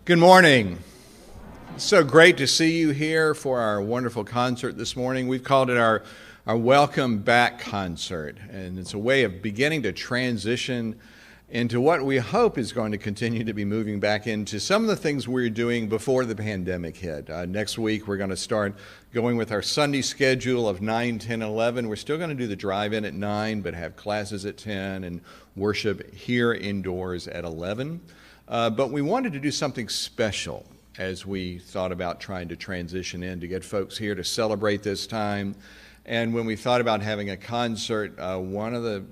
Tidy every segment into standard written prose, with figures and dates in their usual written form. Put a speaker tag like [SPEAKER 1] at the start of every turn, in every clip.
[SPEAKER 1] Good morning. It's so great to see you here for our wonderful concert this morning. We've called it our Welcome Back concert, and it's a way of beginning to transition into what we hope is going to continue to be moving back into some of the things we were doing before the pandemic hit. Next week, we're going to start going with our Sunday schedule of 9, 10, 11. We're still going to do the drive-in at 9, but have classes at 10 and worship here indoors at 11. But we wanted to do something special as we thought about trying to transition in to get folks here to celebrate this time. And when we thought about having a concert, the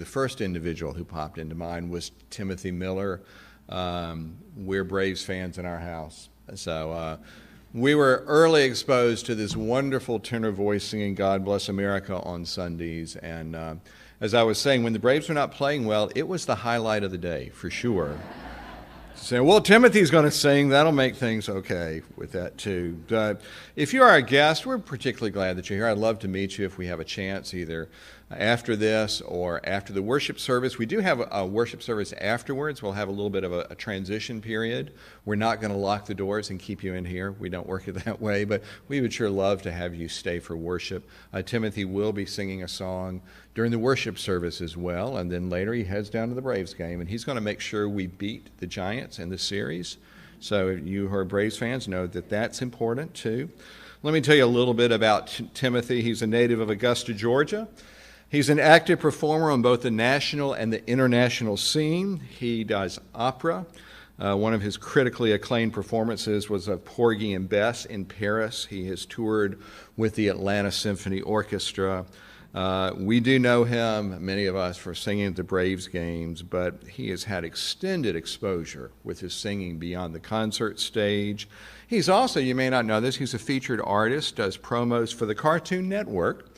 [SPEAKER 1] first individual who popped into mind was Timothy Miller. We're Braves fans in our house. So we were early exposed to this wonderful tenor voice singing God Bless America on Sundays. And as I was saying, when the Braves were not playing well, it was the highlight of the day, for sure. So, well, Timothy's going to sing. That'll make things okay with that, too. If you are a guest, we're particularly glad that you're here. I'd love to meet you if we have a chance, either after this or after the worship service. We do have a worship service afterwards. We'll have a little bit of a transition period. We're not going to lock the doors and keep you in here. We don't work it that way, but we would sure love to have you stay for worship. Timothy will be singing a song during the worship service as well, and then later he heads down to the Braves game, and he's going to make sure we beat the Giants in the series. So you who are Braves fans know that that's important too. Let me tell you a little bit about Timothy. He's a native of Augusta, Georgia. He's an active performer on both the national and the international scene. He does opera. One of his critically acclaimed performances was of Porgy and Bess in Paris. He has toured with the Atlanta Symphony Orchestra. We do know him, many of us, for singing at the Braves games, but he has had extended exposure with his singing beyond the concert stage. He's also, you may not know this, he's a featured artist, does promos for the Cartoon Network,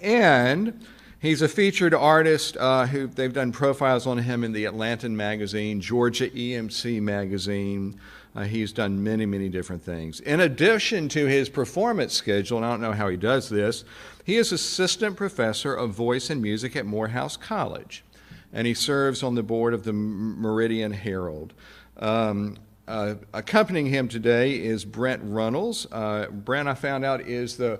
[SPEAKER 1] and he's a featured artist who they've done profiles on him in the Atlantan magazine, Georgia EMC magazine. He's done many, many different things. In addition to his performance schedule, and I don't know how he does this, he is assistant professor of voice and music at Morehouse College, and he serves on the board of the Meridian Herald. Accompanying him today is Brent Runnels. Brent, I found out, is the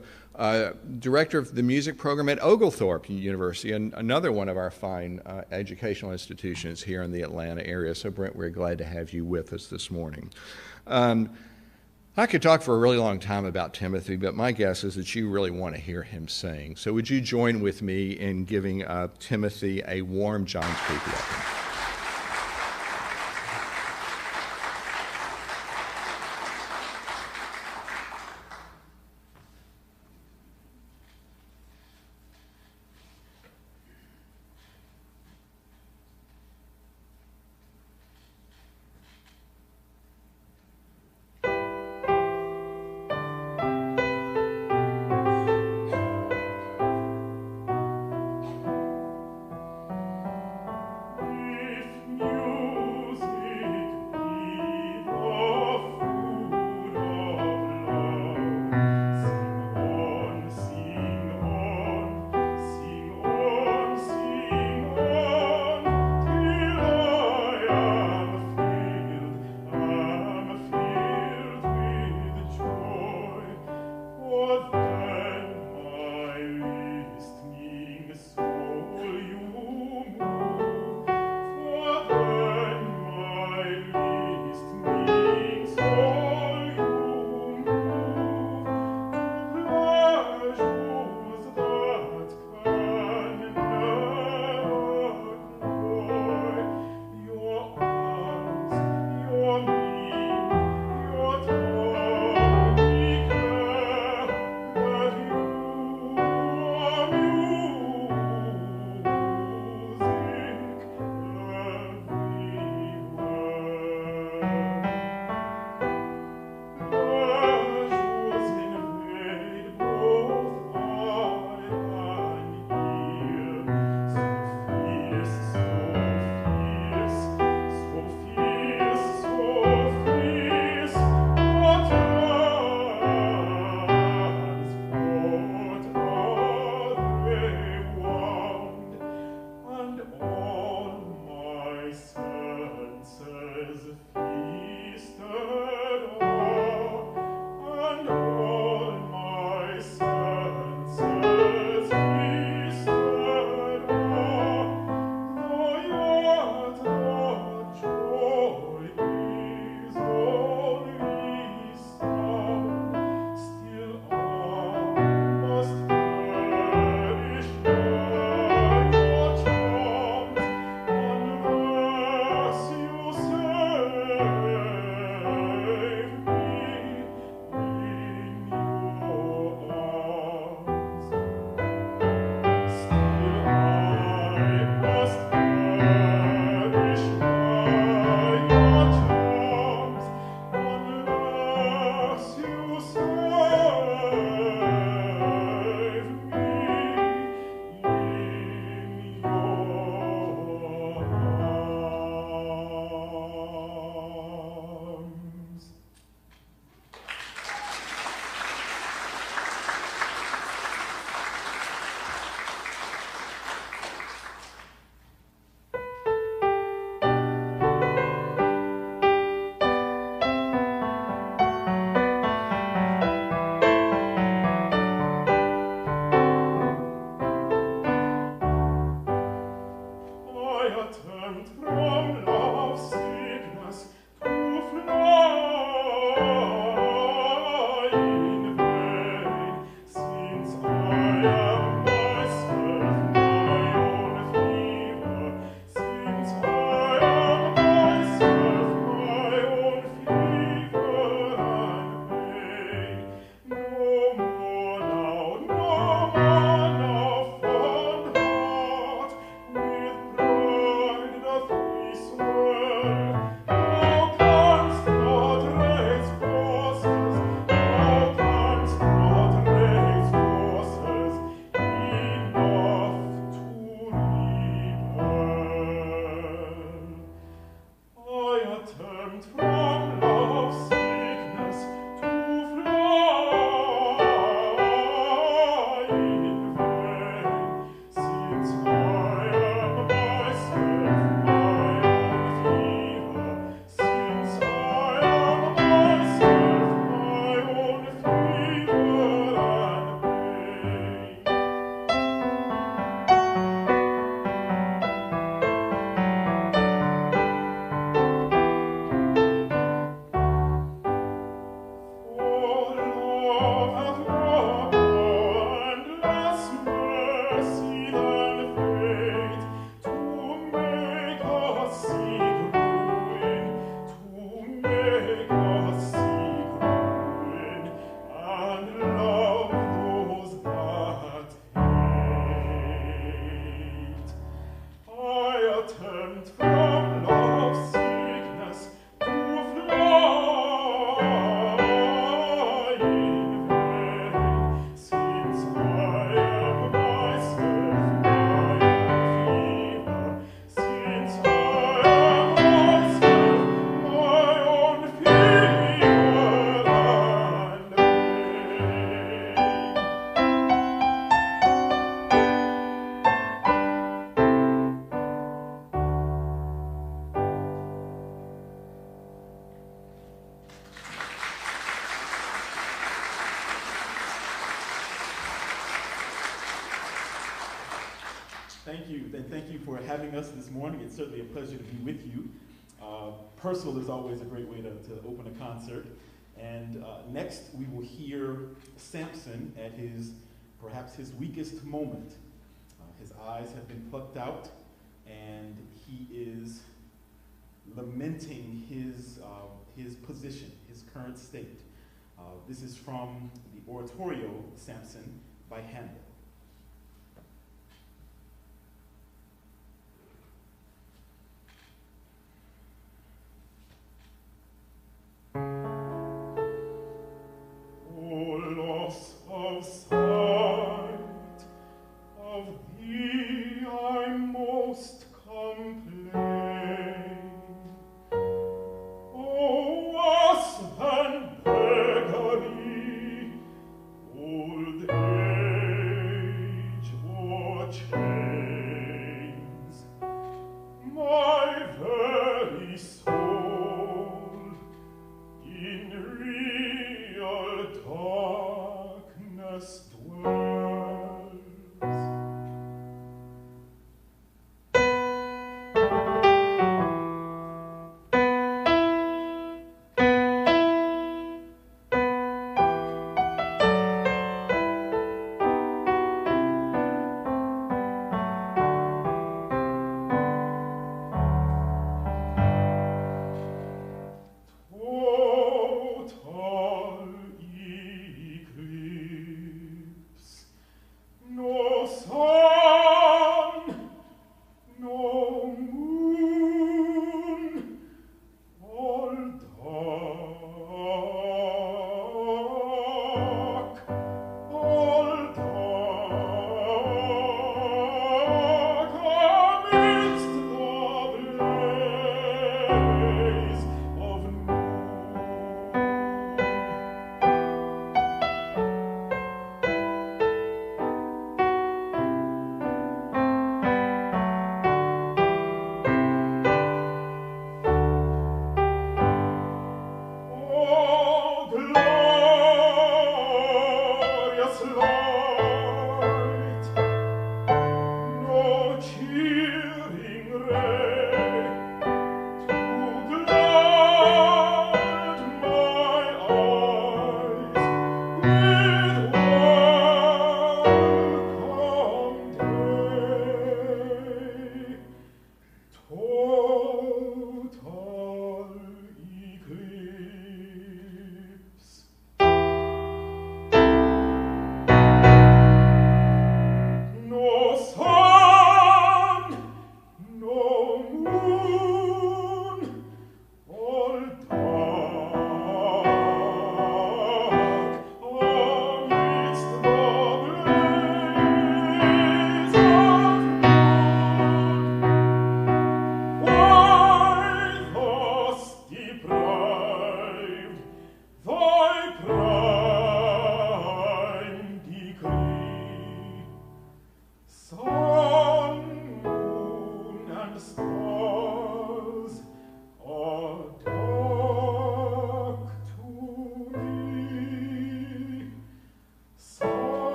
[SPEAKER 1] director of the music program at Oglethorpe University, and another one of our fine educational institutions here in the Atlanta area. So, Brent, we're glad to have you with us this morning. I could talk for a really long time about Timothy, but my guess is that you really want to hear him sing. So would you join with me in giving Timothy a warm John Street welcome?
[SPEAKER 2] Thank you, and thank you for having us this morning. It's certainly a pleasure to be with you. Personal is always a great way to open a concert. And next we will hear Samson at perhaps his weakest moment. His eyes have been plucked out, and he is lamenting his position, his current state. This is from the oratorio Samson by Handel.
[SPEAKER 3] Old age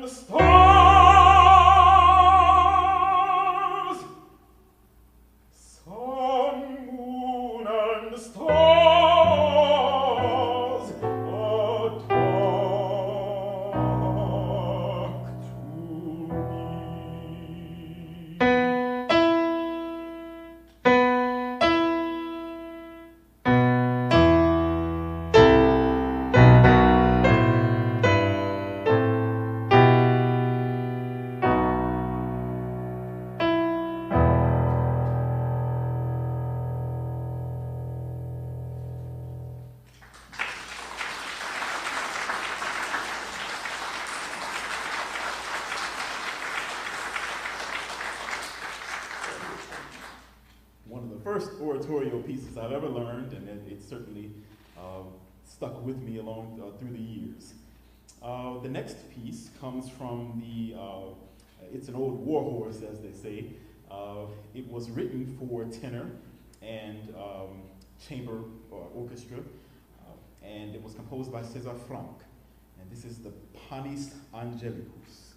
[SPEAKER 2] the stars, sun, moon, and the stars talk to me. One of the first oratorio pieces I've ever learned, and it certainly stuck with me along through the years. The next piece comes from it's an old war horse, as they say. It was written for tenor and chamber orchestra, and it was composed by César Franck. And this is the Panis Angelicus.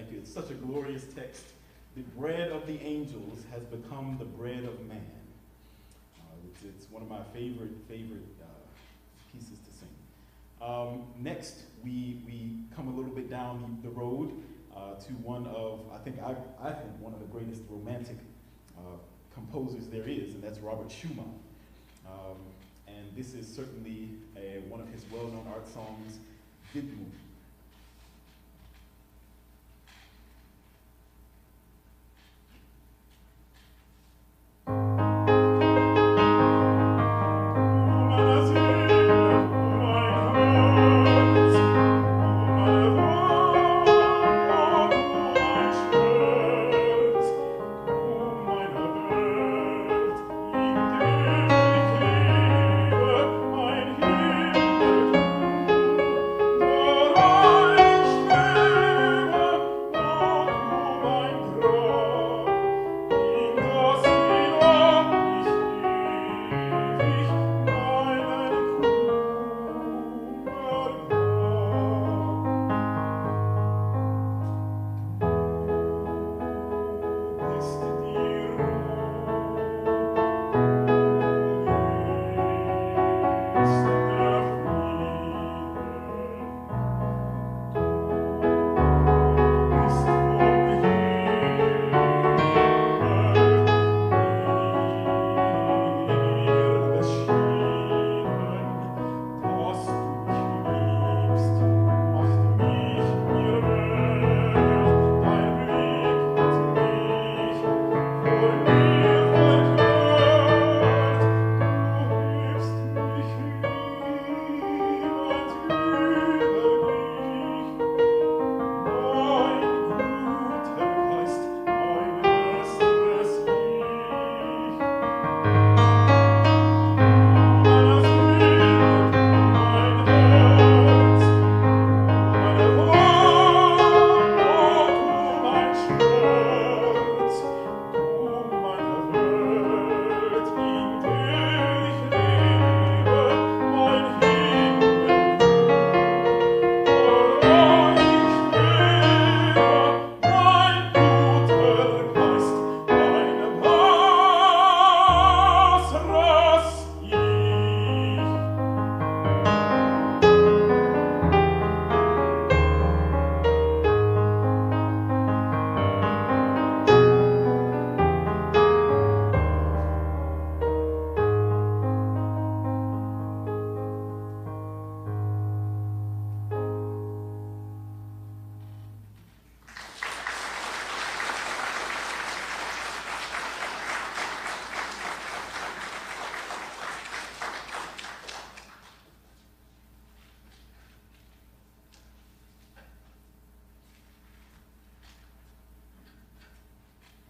[SPEAKER 2] Thank you. It's such a glorious text. The bread of the angels has become the bread of man. It's one of my favorite pieces to sing. Next, we come a little bit down the road to one of, I think one of the greatest romantic composers there is, and that's Robert Schumacher. And this is certainly one of his well-known art songs, Widmung.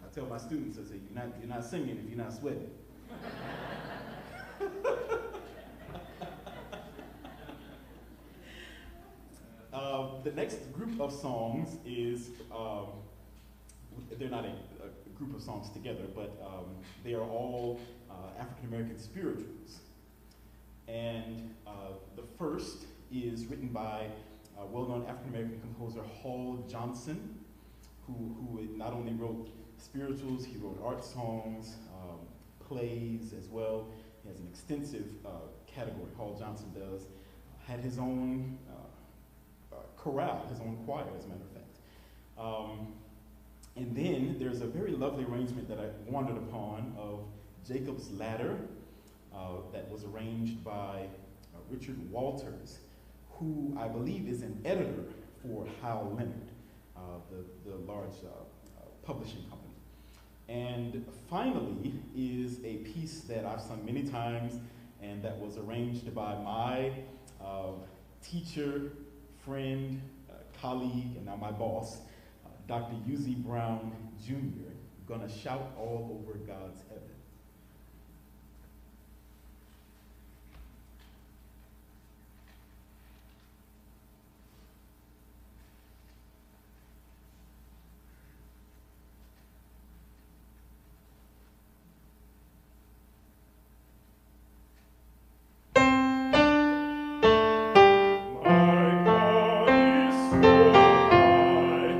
[SPEAKER 2] I tell my students, I say, you're not singing if you're not sweating. The next group of songs is, they're not a group of songs together, but they are all African-American spirituals. And the first is written by a well-known African-American composer, Hall Johnson, who not only wrote spirituals, he wrote art songs, plays as well. He has an extensive category, Hall Johnson does. Had his own chorale, his own choir, as a matter of fact. And then there's a very lovely arrangement that I wandered upon of Jacob's Ladder that was arranged by Richard Walters, who I believe is an editor for Hal Leonard, the large publishing company. And finally is a piece that I've sung many times and that was arranged by my teacher, friend, colleague, and now my boss, Dr. Uzzie Brown Jr., Gonna Shout All Over God's Heaven. My God is so high.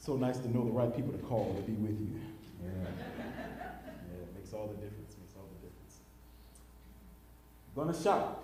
[SPEAKER 2] So nice to know the right people to call to be with you. Yeah, it makes all the difference. Makes all the difference. I'm gonna shout.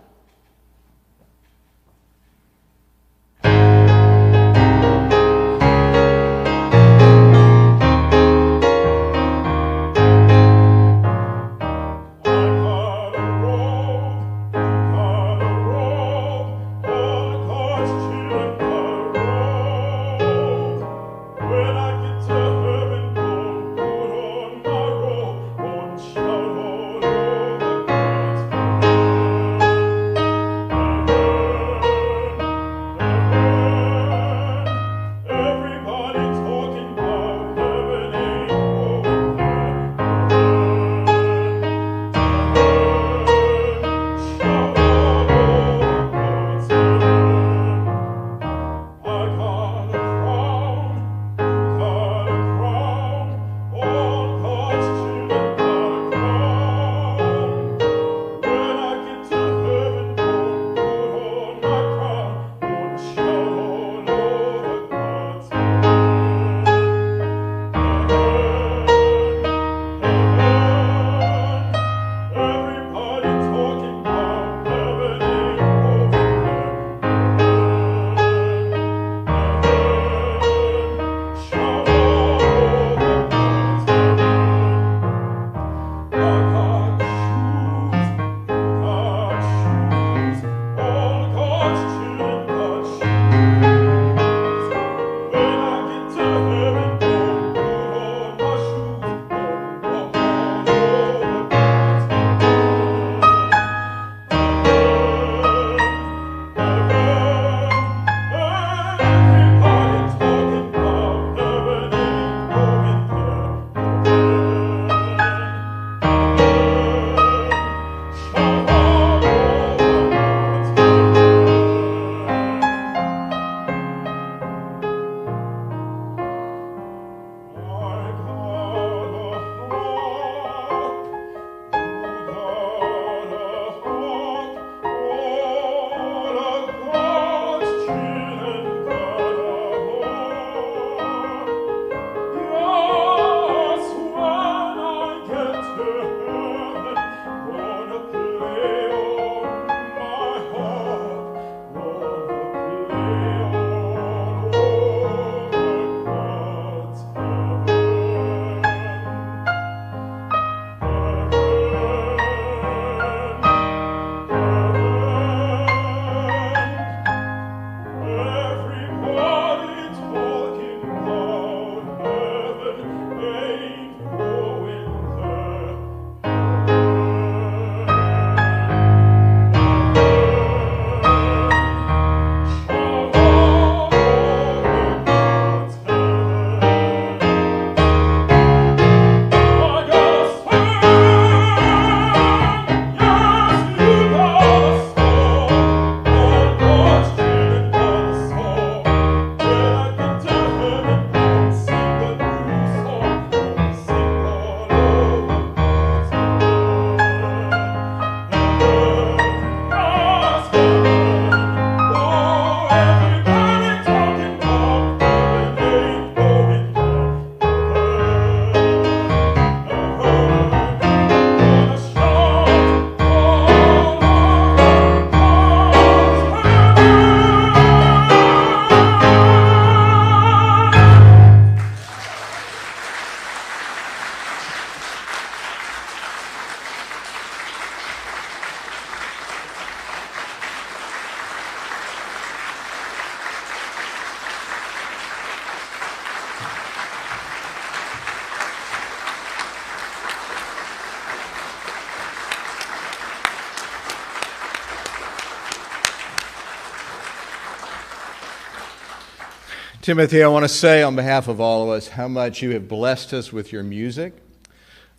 [SPEAKER 1] Timothy, I want to say on behalf of all of us how much you have blessed us with your music.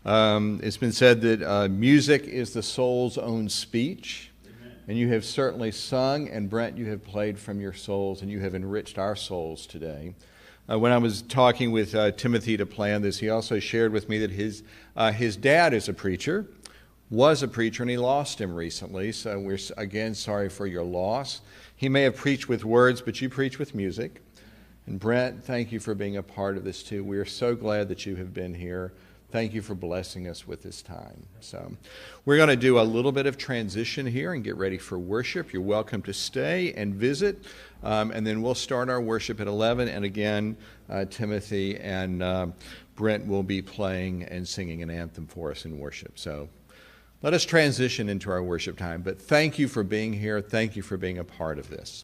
[SPEAKER 1] It's been said that music is the soul's own speech. Amen. And you have certainly sung, and Brent, you have played from your souls, and you have enriched our souls today. When I was talking with Timothy to plan this, he also shared with me that his dad is a preacher, was a preacher, and he lost him recently. So we're, again, sorry for your loss. He may have preached with words, but you preach with music. And Brent, thank you for being a part of this too. We are so glad that you have been here. Thank you for blessing us with this time. So we're going to do a little bit of transition here and get ready for worship. You're welcome to stay and visit. And then we'll start our worship at 11. And again, Timothy and Brent will be playing and singing an anthem for us in worship. So let us transition into our worship time. But thank you for being here. Thank you for being a part of this.